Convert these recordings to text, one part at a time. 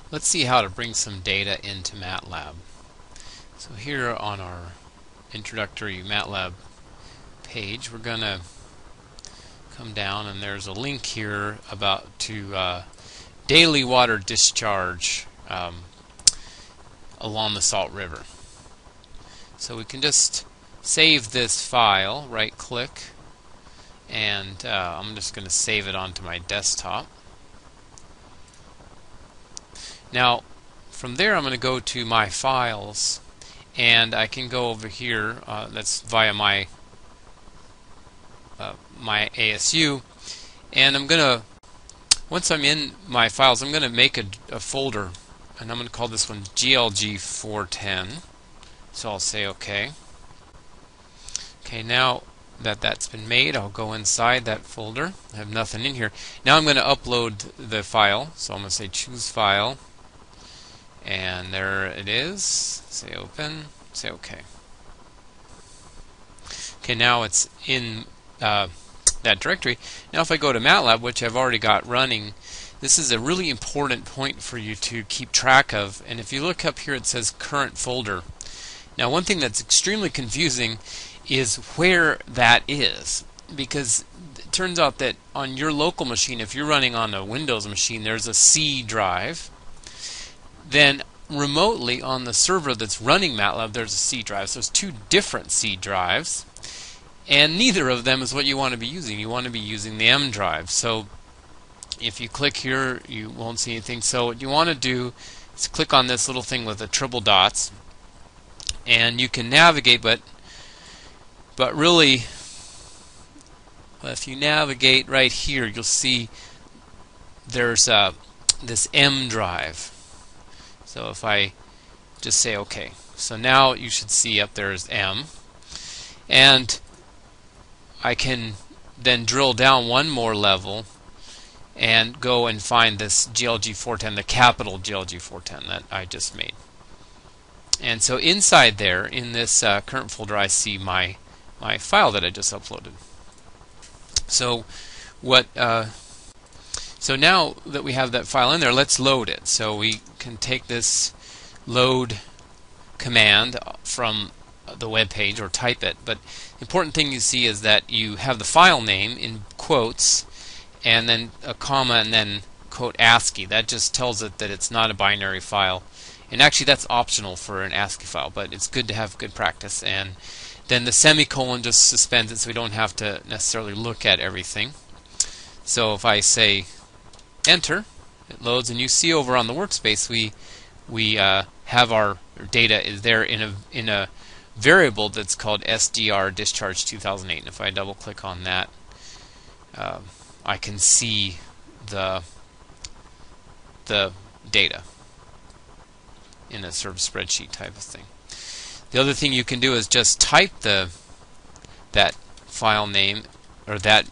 Let's see how to bring some data into MATLAB. So here on our introductory MATLAB page, we're going to come down and there's a link here about daily water discharge along the Salt River. So we can just save this file, right click, and I'm just going to save it onto my desktop. Now from there I'm going to go to my files, and I can go over here, that's via my ASU, and I'm going to, once I'm in my files, I'm going to make a folder, and I'm going to call this one GLG410. So I'll say OK. Okay, now that that's been made, I'll go inside that folder. I have nothing in here. Now I'm going to upload the file. So I'm going to say choose file, and there it is. Say open. Say OK. Okay, now it's in that directory. Now if I go to MATLAB, which I've already got running, this is a really important point for you to keep track of. And if you look up here, it says current folder. Now one thing that's extremely confusing is where that is, because it turns out that on your local machine, if you're running on a Windows machine, there's a C drive. Then remotely on the server that's running MATLAB, there's a C drive. So it's two different C drives, and neither of them is what you want to be using. You want to be using the M drive. So if you click here, you won't see anything. So what you want to do is click on this little thing with the triple dots, and you can navigate, but really, if you navigate right here, you'll see there's this M drive. So if I just say OK, so now you should see up there is M, and I can then drill down one more level and go and find this GLG410, the capital GLG410 that I just made. And so inside there, in this current folder, I see my file that I just uploaded. So so now that we have that file in there, let's load it. So we can take this load command from the web page or type it. But the important thing you see is that you have the file name in quotes, and then a comma, and then quote ASCII. That just tells it that it's not a binary file. And actually that's optional for an ASCII file, but it's good to have good practice. And then the semicolon just suspends it so we don't have to necessarily look at everything. So if I say enter, it loads, and you see over on the workspace we have our data is there in a variable that's called SDR discharge 2008. And if I double click on that, I can see the data in a sort of spreadsheet type of thing. The other thing you can do is just type that file name, or that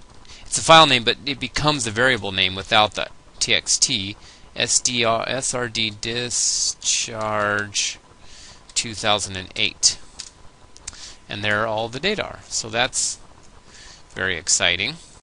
it's a file name, but it becomes a variable name without the txt. SRD discharge 2008, and there all the data are. So that's very exciting.